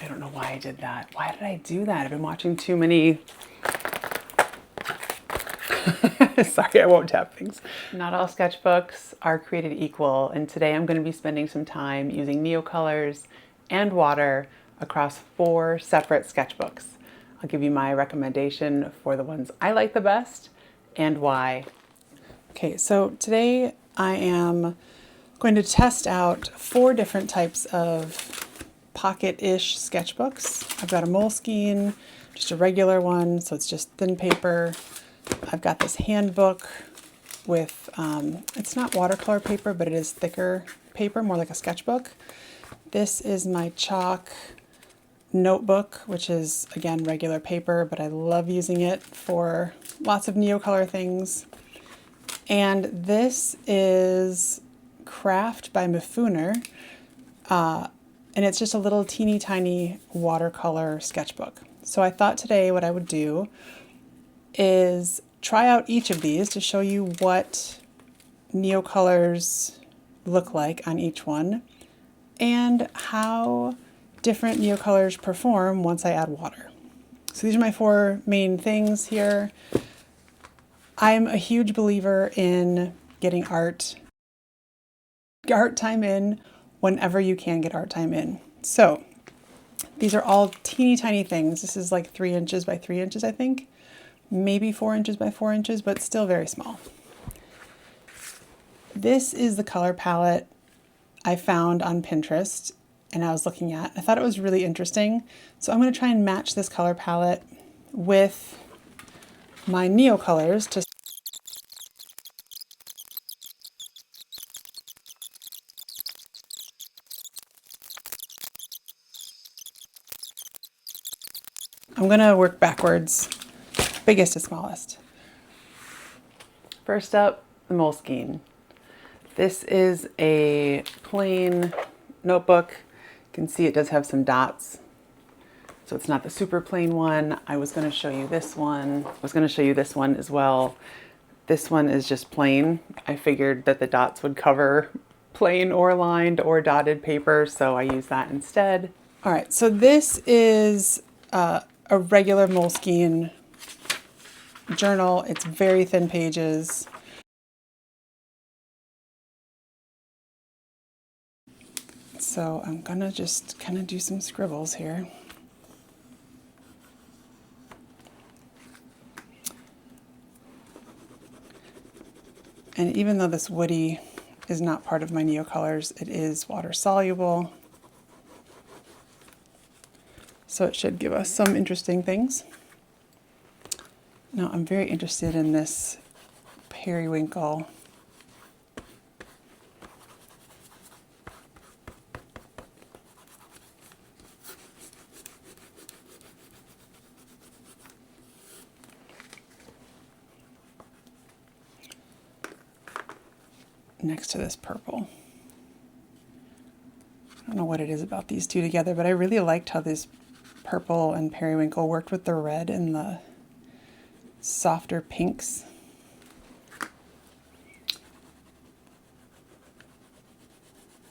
I don't know why I did that. Why did I do that? I've been watching too many. Sorry, I won't tap things. Not all sketchbooks are created equal, and today I'm going to be spending some time using Neocolors and water across 4 separate sketchbooks. I'll give you my recommendation for the ones I like the best and why. Okay, so today I am going to test out 4 different types of pocket-ish sketchbooks. I've got a Moleskine, just a regular one, so it's just thin paper. I've got this handbook with, it's not watercolor paper, but it is thicker paper, more like a sketchbook. This is my Ciak notebook, which is, again, regular paper, but I love using it for lots of Neocolor things. And this is Craft by Mifuner, and it's just a little teeny tiny watercolor sketchbook. So I thought today what I would do is try out each of these to show you what Neocolors look like on each one and how different Neocolors perform once I add water. So these are my 4 main things here. I'm a huge believer in getting art time in whenever you can get art time in. So these are all teeny tiny things. This is like 3 inches by 3 inches, I think. Maybe 4 inches by 4 inches, but still very small. This is the color palette I found on Pinterest and I was looking at. I thought it was really interesting. So I'm going to try and match this color palette with my Neocolors to I'm going to work backwards, biggest to smallest. First up, the Moleskine. This is a plain notebook. You can see it does have some dots, so it's not the super plain one. I was going to show you this one. I was going to show you this one as well. This one is just plain. I figured that the dots would cover plain or lined or dotted paper, so I use that instead. All right, so this is a regular Moleskine journal. It's very thin pages. So I'm gonna just kind of do some scribbles here. And even though this woody is not part of my Neocolors, it is water soluble. So it should give us some interesting things. Now I'm very interested in this periwinkle. Next to this purple. I don't know what it is about these two together, but I really liked how this purple and periwinkle worked with the red and the softer pinks.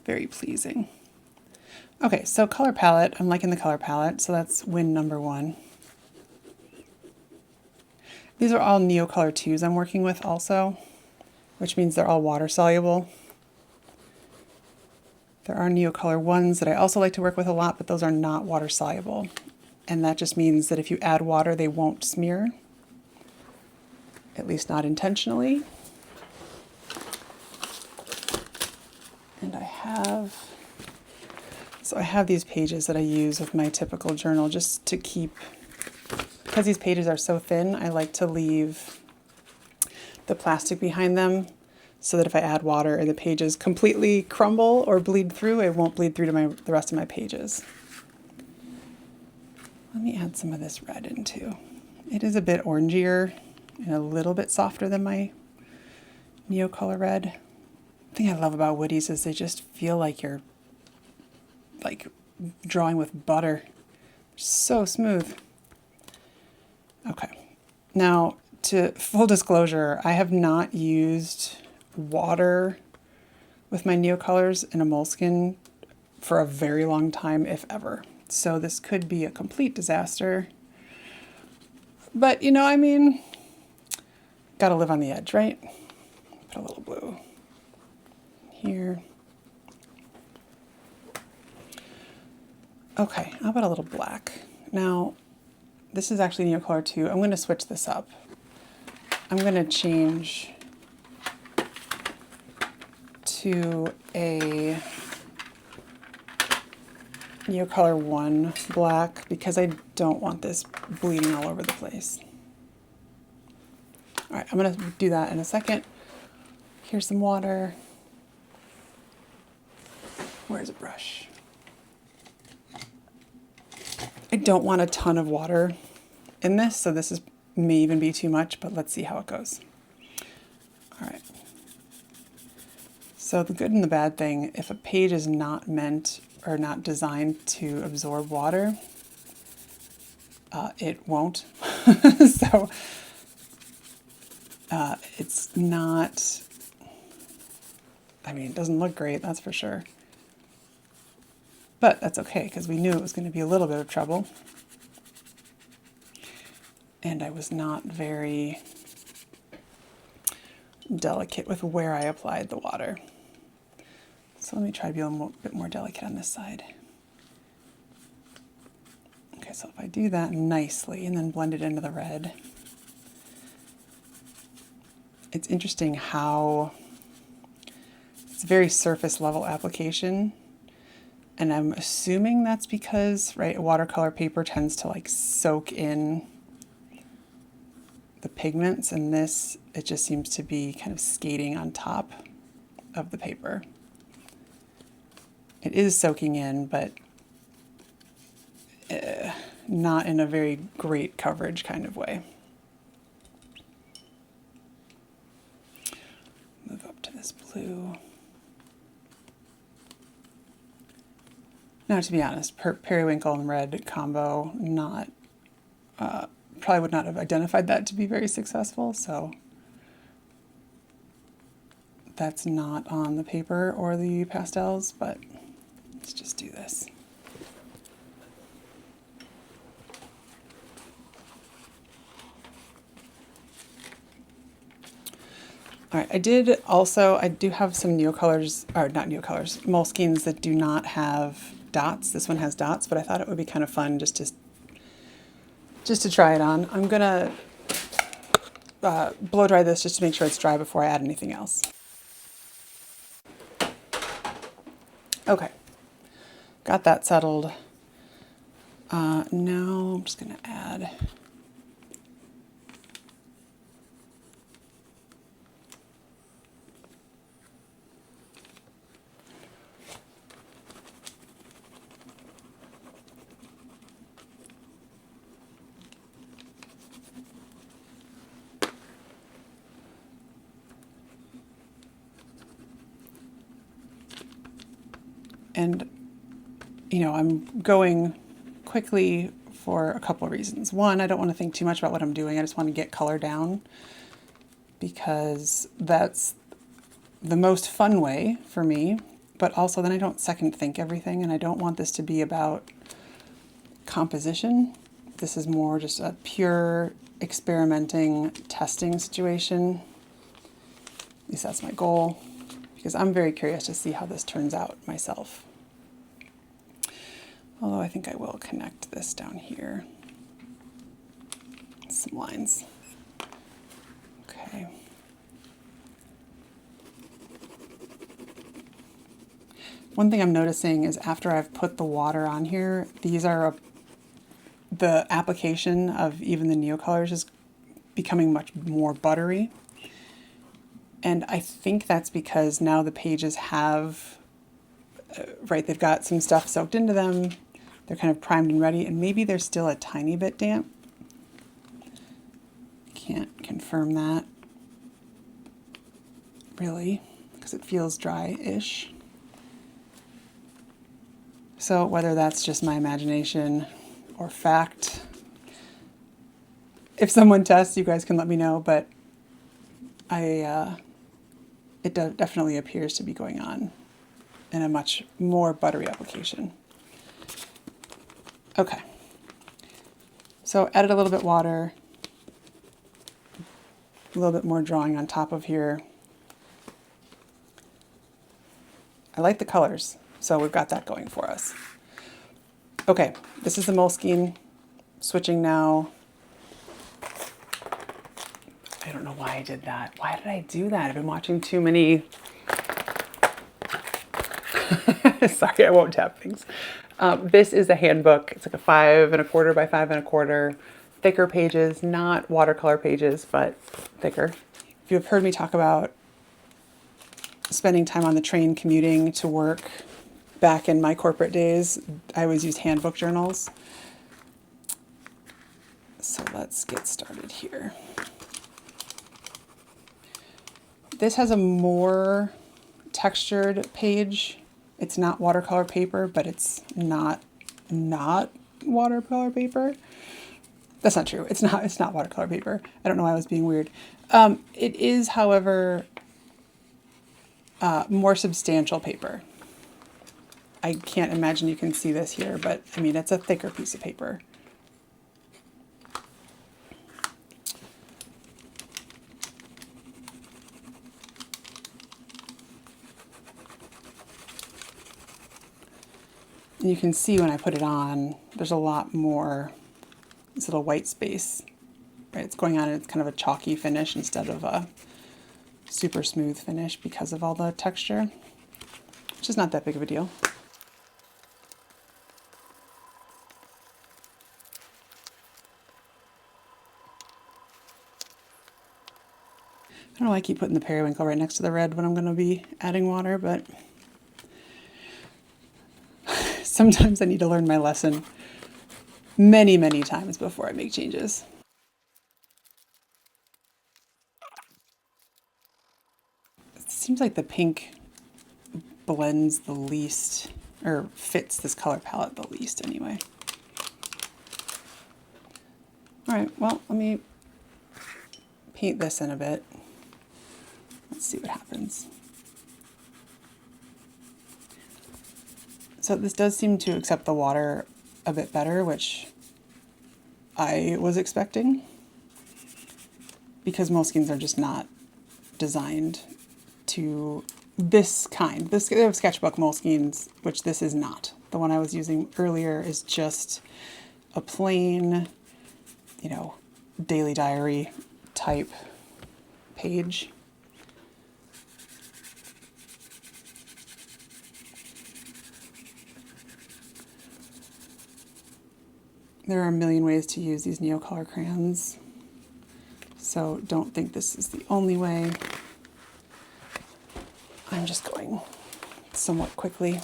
Very pleasing. Okay, so color palette. I'm liking the color palette, so that's win number 1. These are all Neocolor IIs I'm working with also, which means they're all water soluble. There are Neocolor Is that I also like to work with a lot, but those are not water soluble. And that just means that if you add water, they won't smear, at least not intentionally. And I have these pages that I use with my typical journal just to keep, because these pages are so thin, I like to leave the plastic behind them so that if I add water and the pages completely crumble or bleed through, it won't bleed through to the rest of my pages. Let me add some of this red in too. It is a bit orangier and a little bit softer than my Neocolor red. The thing I love about woodies is they just feel like you're like drawing with butter. So smooth. Okay, now to full disclosure, I have not used water with my Neocolors in a Moleskine for a very long time, if ever. So this could be a complete disaster. But, you know, I mean, gotta live on the edge, right? Put a little blue here. Okay, how about a little black? Now, this is actually Neocolor II. I'm going to switch this up. I'm going to change to a Neocolor I black because I don't want this bleeding all over the place. All right, I'm going to do that in a second. Here's some water. Where's a brush? I don't want a ton of water in this, so this may even be too much, but let's see how it goes. All right. So the good and the bad thing, if a page is not meant or not designed to absorb water, it won't. So it's not, I mean, it doesn't look great, that's for sure. But that's okay, because we knew it was going to be a little bit of trouble. And I was not very delicate with where I applied the water. So let me try to be a little bit more delicate on this side. Okay, so if I do that nicely and then blend it into the red, it's interesting how it's a very surface level application. And I'm assuming that's because, right, a watercolor paper tends to like soak in the pigments, and this, it just seems to be kind of skating on top of the paper. It is soaking in, but not in a very great coverage kind of way. Move up to this blue. Now, to be honest, periwinkle and red combo, not probably would not have identified that to be very successful, so that's not on the paper or the pastels, but let's just do this. All right, I do have some Neocolors, or not Neocolors, Moleskines that do not have dots. This one has dots, but I thought it would be kind of fun just to try it on. I'm gonna blow dry this just to make sure it's dry before I add anything else. Okay, got that settled. Now I'm just gonna add and, you know, I'm going quickly for a couple of reasons. One, I don't want to think too much about what I'm doing. I just want to get color down because that's the most fun way for me, but also then I don't second think everything, and I don't want this to be about composition. This is more just a pure experimenting, testing situation. At least that's my goal, because I'm very curious to see how this turns out myself. Although I think I will connect this down here. Some lines. Okay. One thing I'm noticing is after I've put the water on here, these are the application of even the Neocolors is becoming much more buttery. And I think that's because now the pages have, right, they've got some stuff soaked into them. They're kind of primed and ready, and maybe they're still a tiny bit damp. Can't confirm that, really, because it feels dry-ish. So whether that's just my imagination or fact, if someone tests, you guys can let me know, but it definitely appears to be going on in a much more buttery application. Okay. So added a little bit water, a little bit more drawing on top of here. I like the colors, so we've got that going for us. Okay, this is the Moleskine. Switching now. I don't know why I did that. Why did I do that? I've been watching too many. Sorry, I won't tap things. This is a handbook. It's like a 5 1/4 by 5 1/4. Thicker pages, not watercolor pages, but thicker. If you've heard me talk about spending time on the train commuting to work back in my corporate days, I always used handbook journals. So let's get started here. This has a more textured page. It's not watercolor paper, but it's not watercolor paper. That's not true. It's not watercolor paper. I don't know why I was being weird. It is, however, more substantial paper. I can't imagine you can see this here, but I mean, it's a thicker piece of paper. And you can see when I put it on, there's a lot more, this little white space, right? It's going on, and it's kind of a chalky finish instead of a super smooth finish because of all the texture, which is not that big of a deal. I don't know why I keep putting the periwinkle right next to the red when I'm going to be adding water, but sometimes I need to learn my lesson many, many times before I make changes. It seems like the pink blends the least, or fits this color palette the least anyway. All right, well, let me paint this in a bit. Let's see what happens. So this does seem to accept the water a bit better, which I was expecting, because Moleskines are just not designed to this kind. They have sketchbook Moleskines, which this is not. The one I was using earlier is just a plain, you know, daily diary type page. There are a million ways to use these Neocolor crayons, so don't think this is the only way. I'm just going somewhat quickly.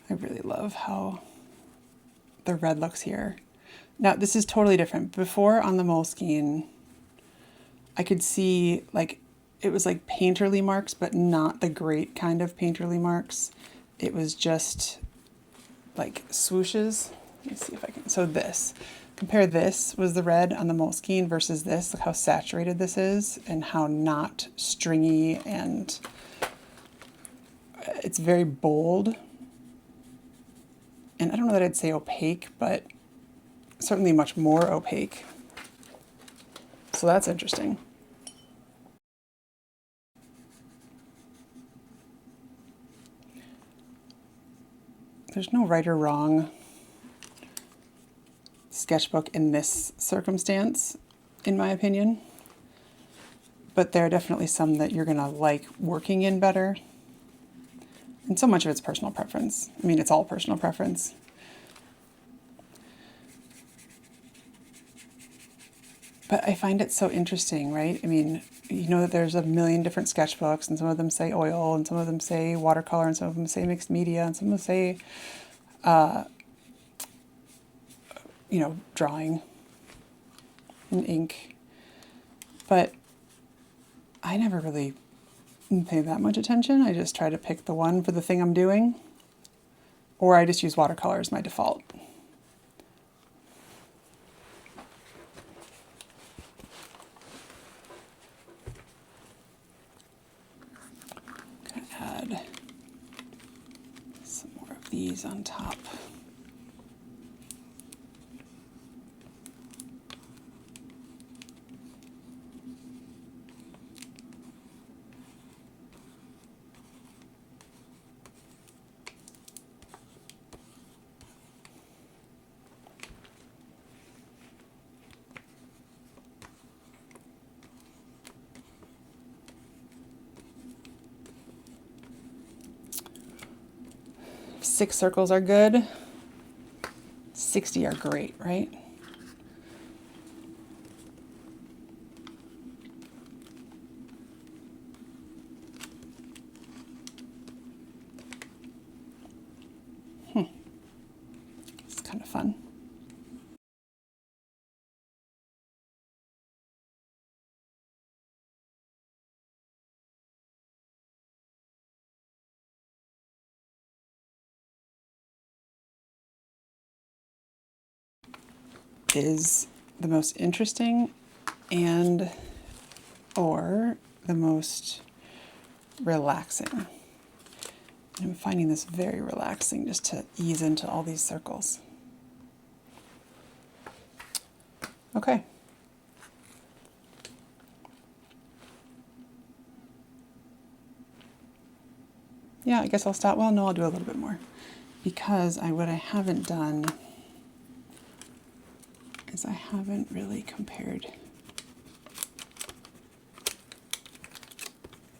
I really love how the red looks here. Now this is totally different. Before on the Moleskine, I could see like it was like painterly marks, but not the great kind of painterly marks. It was just like swooshes. Let me see if I can. So this, compare this was the red on the Moleskine versus this. Look how saturated this is and how not stringy, and it's very bold. And I don't know that I'd say opaque, but certainly much more opaque. So that's interesting. There's no right or wrong sketchbook in this circumstance, in my opinion. But there are definitely some that you're gonna like working in better. And so much of it's personal preference. I mean, it's all personal preference. But I find it so interesting, right? I mean, you know that there's a million different sketchbooks, and some of them say oil, and some of them say watercolor, and some of them say mixed media, and some of them say, you know, drawing and ink. But I never really pay that much attention. I just try to pick the one for the thing I'm doing, or I just use watercolor as my default. these on top. Six circles are good. 60 are great, right? It's kind of fun. Is the most interesting and or the most relaxing. I'm finding this very relaxing just to ease into all these circles. Okay. Yeah, I guess I'll stop. Well, no, I'll do a little bit more because what I haven't done is I haven't really compared.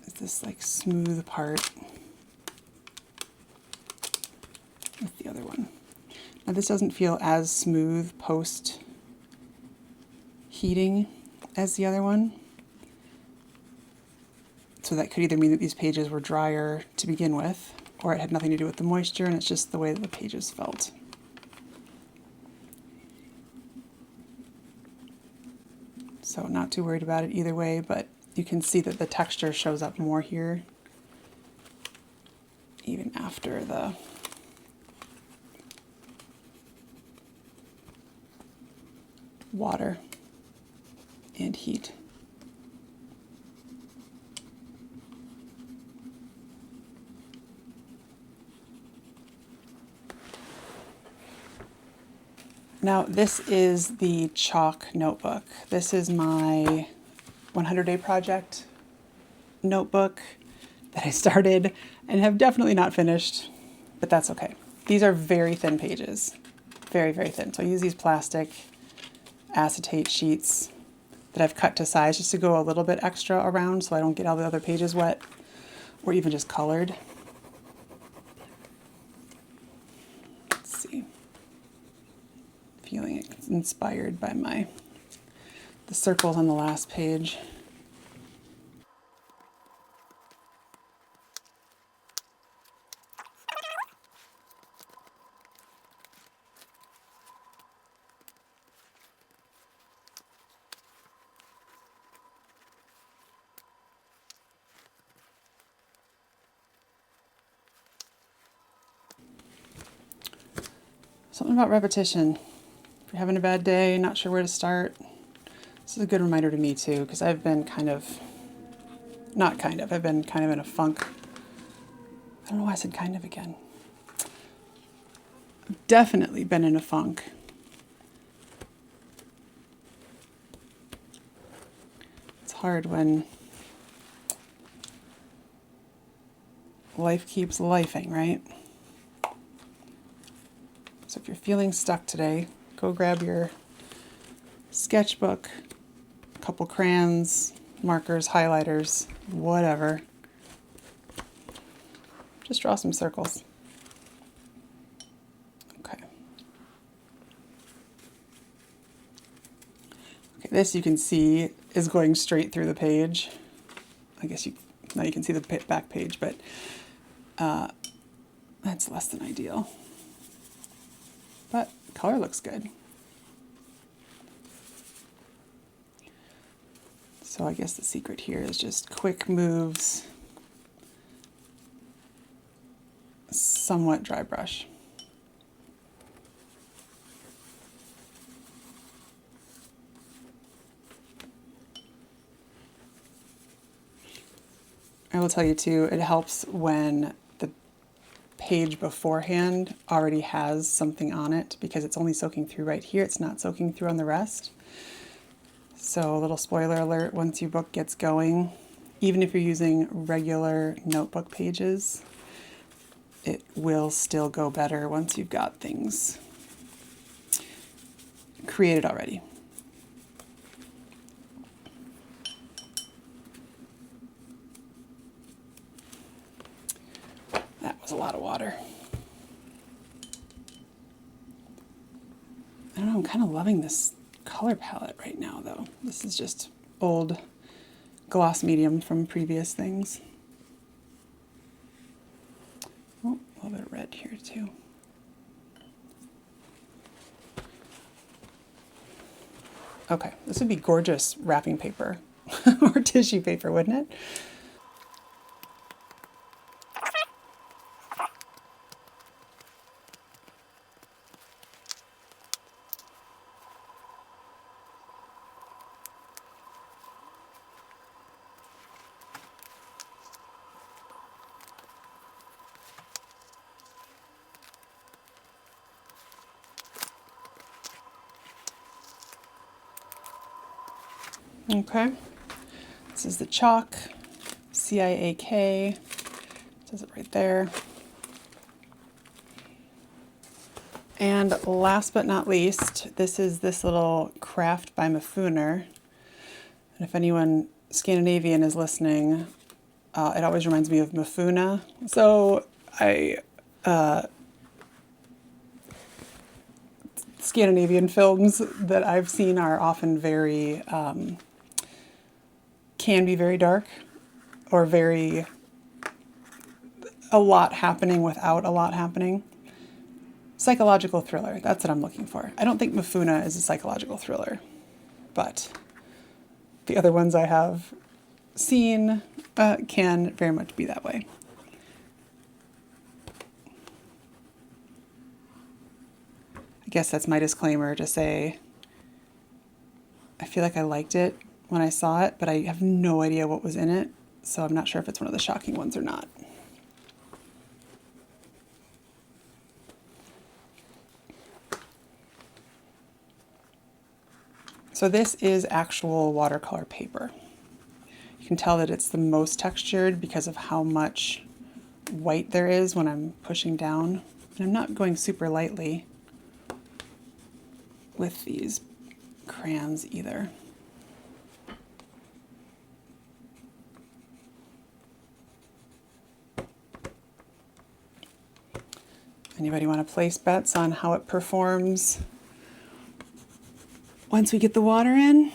Is this like smooth part with the other one? Now this doesn't feel as smooth post heating as the other one. So that could either mean that these pages were drier to begin with, or it had nothing to do with the moisture and it's just the way that the pages felt. So not too worried about it either way, but you can see that the texture shows up more here, even after the water and heat. Now this is the Ciak notebook. This is my 100-day project notebook that I started and have definitely not finished, but that's okay. These are very thin pages, very, very thin. So I use these plastic acetate sheets that I've cut to size just to go a little bit extra around so I don't get all the other pages wet or even just colored. Let's see. Feeling inspired by the circles on the last page. Something about repetition. If you're having a bad day, not sure where to start, this is a good reminder to me too, because I've been I've been kind of in a funk. I don't know why I said kind of again. I've definitely been in a funk. It's hard when life keeps lifing, right? So if you're feeling stuck today, go grab your sketchbook, a couple crayons, markers, highlighters, whatever. Just draw some circles. Okay. Okay, this you can see is going straight through the page. I guess now you can see the back page, but that's less than ideal. But color looks good. So I guess the secret here is just quick moves, somewhat dry brush. I will tell you too, it helps when the page beforehand already has something on it because it's only soaking through right here. It's not soaking through on the rest. So a little spoiler alert, once your book gets going, even if you're using regular notebook pages, it will still go better once you've got things created already. That was a lot of water. I don't know, I'm kind of loving this color palette right now though. This is just old gloss medium from previous things. Oh, a little bit of red here too. Okay, this would be gorgeous wrapping paper or tissue paper, wouldn't it? Okay, this is the Ciak, Ciak, it says it right there. And last but not least, this is this little craft by Mifuner. And if anyone Scandinavian is listening, it always reminds me of Mifuner. So Scandinavian films that I've seen are often very, can be very dark or very, a lot happening without a lot happening. Psychological thriller, that's what I'm looking for. I don't think Mifuner is a psychological thriller, but the other ones I have seen can very much be that way. I guess that's my disclaimer to say I feel like I liked it when I saw it, but I have no idea what was in it, so I'm not sure if it's one of the shocking ones or not. So this is actual watercolor paper. You can tell that it's the most textured because of how much white there is when I'm pushing down. And I'm not going super lightly with these crayons either. Anybody want to place bets on how it performs once we get the water in?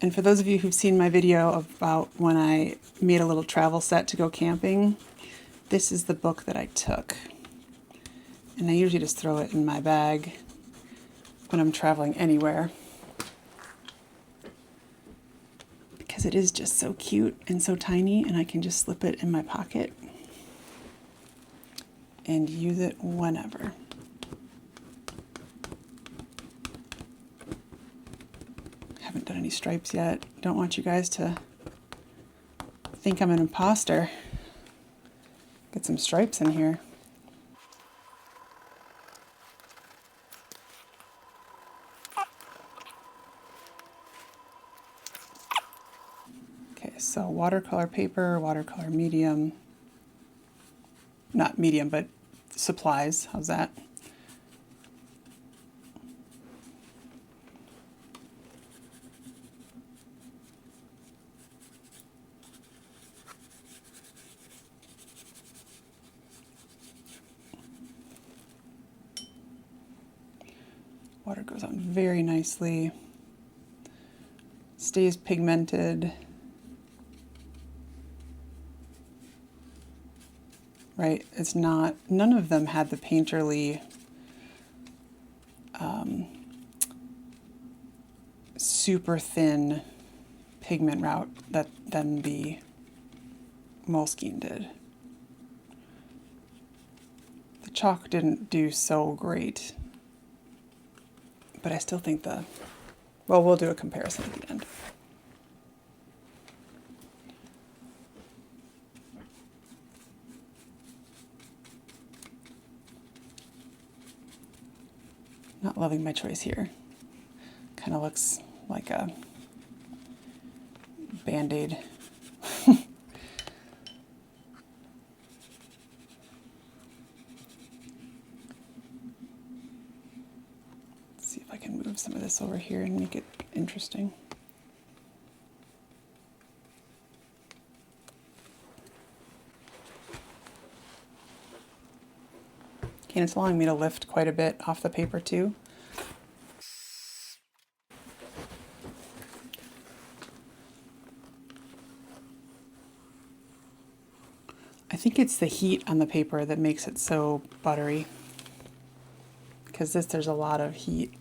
And for those of you who've seen my video about when I made a little travel set to go camping, this is the book that I took. And I usually just throw it in my bag when I'm traveling anywhere, because it is just so cute and so tiny, and I can just slip it in my pocket and use it whenever. Haven't done any stripes yet. Don't want you guys to think I'm an imposter. Get some stripes in here. Okay, so watercolor paper, watercolor medium. Not medium, but supplies. How's that? Water goes on very nicely. Stays pigmented. Right, it's not, none of them had the painterly super thin pigment route that then the Moleskine did. The Ciak didn't do so great, but I still think well, we'll do a comparison at the end. Not loving my choice here. Kind of looks like a Band-Aid. See if I can move some of this over here and make it interesting. And it's allowing me to lift quite a bit off the paper too. I think it's the heat on the paper that makes it so buttery. Because there's a lot of heat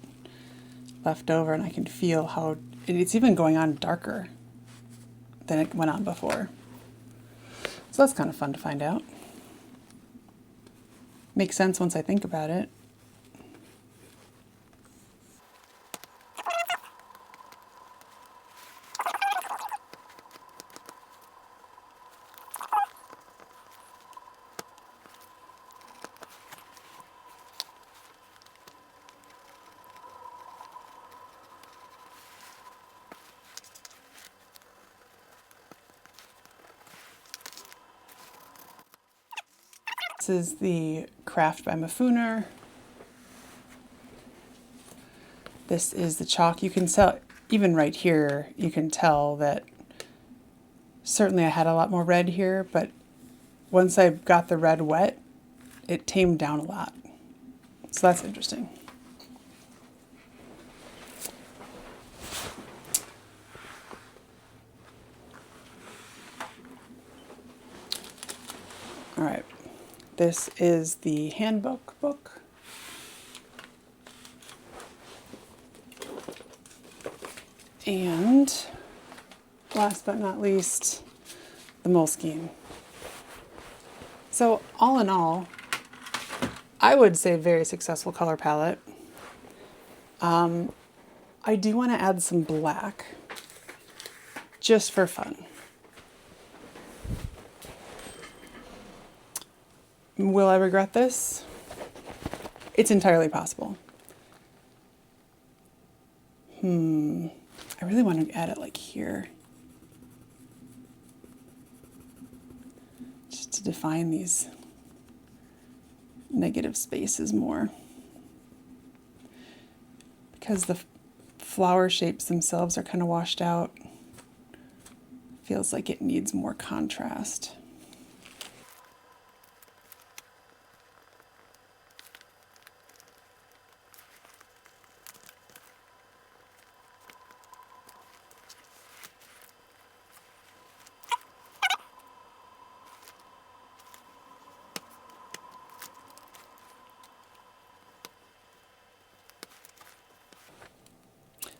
left over, and I can feel how it's even going on darker than it went on before. So that's kind of fun to find out. Makes sense once I think about it. This is the Craft by Mifuner. This is the chalk. You can tell, even right here, you can tell that certainly I had a lot more red here, but once I got the red wet, it tamed down a lot. So that's interesting. All right. This is the handbook book. And last but not least, the Moleskine. So all in all, I would say very successful color palette. I do want to add some black just for fun. Will I regret this? It's entirely possible. I really want to add it like here. Just to define these negative spaces more. Because the flower shapes themselves are kind of washed out. Feels like it needs more contrast.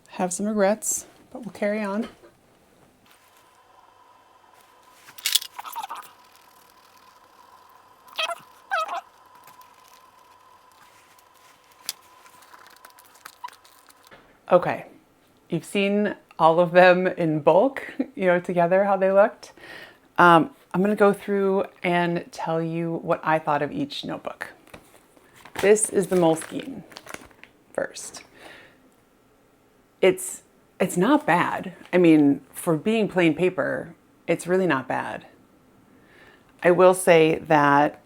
Have some regrets, but we'll carry on. Okay, you've seen all of them in bulk, together, how they looked. I'm gonna go through and tell you what I thought of each notebook. This is the Moleskine first. It's not bad. I mean, for being plain paper, it's really not bad. I will say that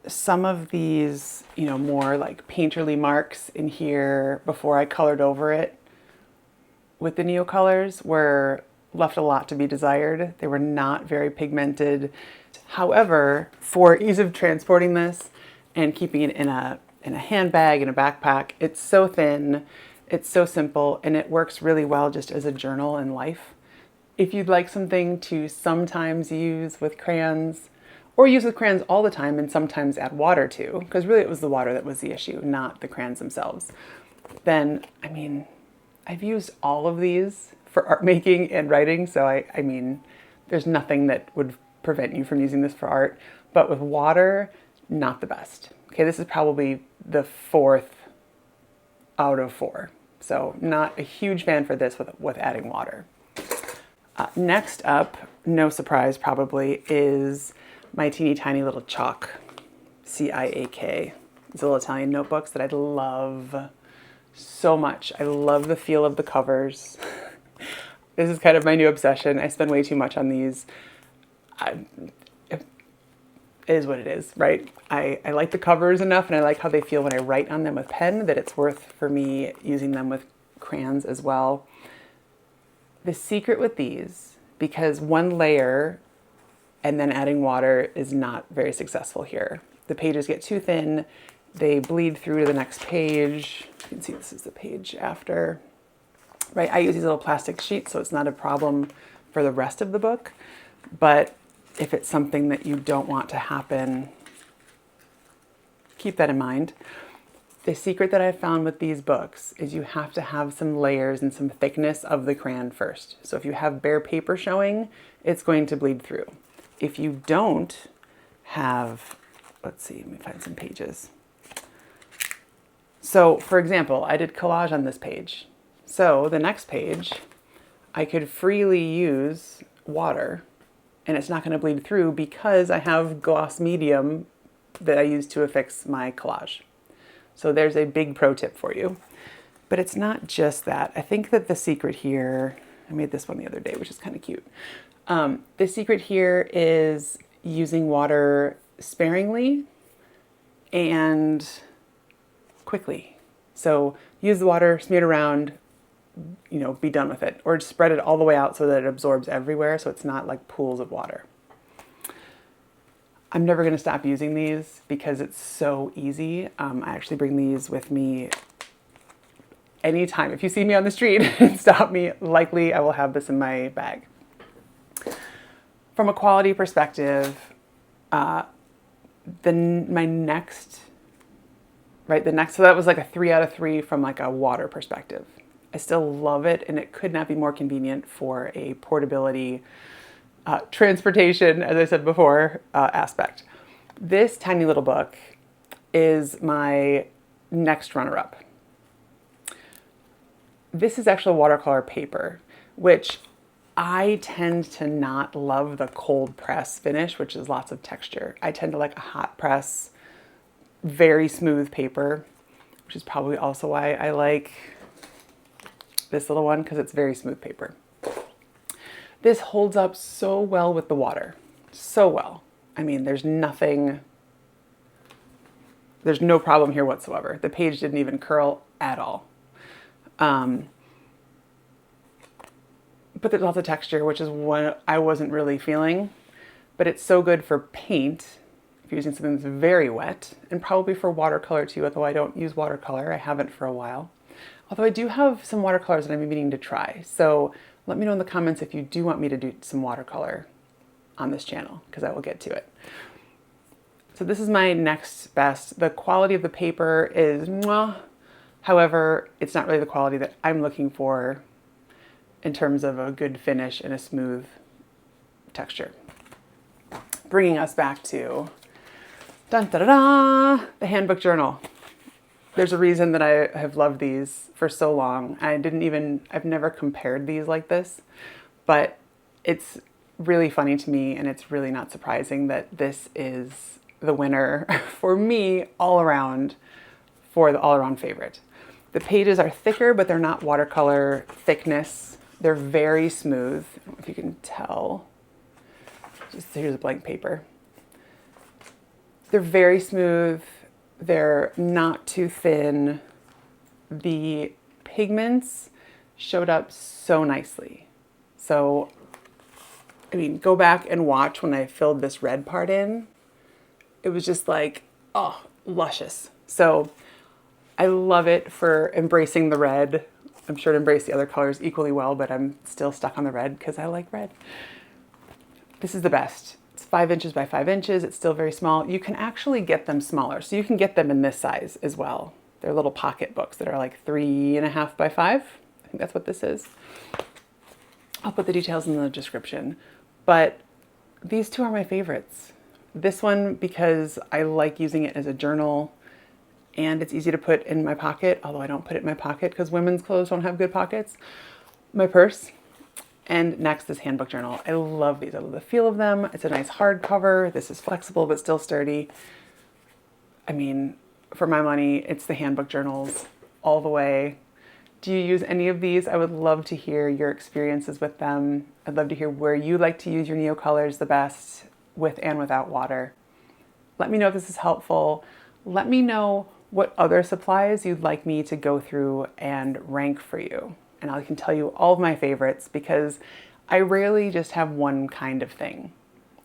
some of these, more like painterly marks in here before I colored over it with the Neocolors were left a lot to be desired. They were not very pigmented. However, for ease of transporting this and keeping it in a handbag, in a backpack, it's so thin. It's so simple, and it works really well just as a journal in life. If you'd like something to sometimes use with crayons, or use with crayons all the time and sometimes add water to, because really it was the water that was the issue, not the crayons themselves, then, I mean, I've used all of these for art making and writing, so I mean, there's nothing that would prevent you from using this for art, but with water, not the best. Okay, this is probably the 4th out of 4. So not a huge fan for this with adding water. Next up, no surprise probably, is my teeny tiny little Ciak, Ciak. These little Italian notebooks that I love. so much. I love the feel of the covers. This is kind of my new obsession. I spend way too much on these. It is what it is, right? I like the covers enough, and I like how they feel when I write on them with pen, that it's worth for me using them with crayons as well. The secret with these, because one layer and then adding water is not very successful here. The pages get too thin, they bleed through to the next page. You can see this is the page after, right? I use these little plastic sheets, so it's not a problem for the rest of the book. But if it's something that you don't want to happen, keep that in mind. The secret that I've found with these books is you have to have some layers and some thickness of the crayon first. So if you have bare paper showing, it's going to bleed through. If you don't have, let's see, let me find some pages. So for example, I did collage on this page. So the next page, I could freely use water and it's not going to bleed through because I have gloss medium that I use to affix my collage. So there's a big pro tip for you. But it's not just that. I think that the secret here, I made this one the other day, which is kind of cute. The secret here is using water sparingly and quickly. So use the water, smear it around, you know, be done with it. Or spread it all the way out so that it absorbs everywhere, so it's not like pools of water. I'm never going to stop using these because it's so easy. I actually bring these with me anytime. If you see me on the street and stop me, likely I will have this in my bag. From a quality perspective, so that was like a 3 out of 3 from like a water perspective. I still love it, and it could not be more convenient for a portability, transportation, as I said before, aspect. This tiny little book is my next runner-up. This is actually watercolor paper, which I tend to not love the cold press finish, which is lots of texture. I tend to like a hot press, very smooth paper, which is probably also why I like this little one, because it's very smooth paper. This holds up so well with the water, so well. I mean, there's no problem here whatsoever. The page didn't even curl at all. But there's lots of texture, which is what I wasn't really feeling. But it's so good for paint, if you're using something that's very wet, and probably for watercolor too, although I don't use watercolor. I haven't for a while. Although I do have some watercolors that I'm meaning to try. So let me know in the comments if you do want me to do some watercolor on this channel, because I will get to it. So this is my next best. The quality of the paper is mwah. However, it's not really the quality that I'm looking for in terms of a good finish and a smooth texture. Bringing us back to dun, da, da, da, the handbook journal. There's a reason that I have loved these for so long. I've never compared these like this, but it's really funny to me, and it's really not surprising that this is the winner for me all around, for the all-around favorite. The pages are thicker, but they're not watercolor thickness. They're very smooth. I don't know if you can tell. Here's a blank paper. They're very smooth. They're not too thin. The pigments showed up so nicely. So, I mean, go back and watch when I filled this red part in. It was just like, oh, luscious. So I love it for embracing the red. I'm sure to embrace the other colors equally well, but I'm still stuck on the red because I like red. This is the best. It's 5 inches by 5 inches. It's still very small. You can actually get them smaller. So you can get them in this size as well. They're little pocket books that are like 3.5 by 5. I think that's what this is. I'll put the details in the description. But these two are my favorites. This one because I like using it as a journal, and it's easy to put in my pocket, although I don't put it in my pocket because women's clothes don't have good pockets. My purse. And next is handbook journal. I love these. I love the feel of them. It's a nice hardcover. This is flexible but still sturdy. I mean, for my money, it's the handbook journals all the way. Do you use any of these? I would love to hear your experiences with them. I'd love to hear where you like to use your Neocolors the best, with and without water. Let me know if this is helpful. Let me know what other supplies you'd like me to go through and rank for you. And I can tell you all of my favorites, because I rarely just have one kind of thing.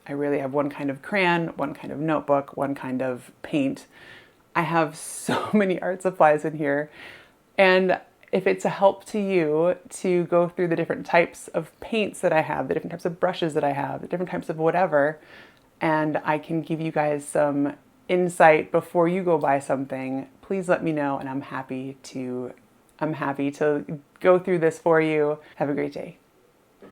I really have one kind of crayon, one kind of notebook, one kind of paint. I have so many art supplies in here. And if it's a help to you to go through the different types of paints that I have, the different types of brushes that I have, the different types of whatever, and I can give you guys some insight before you go buy something, please let me know, and I'm happy to go through this for you. Have a great day.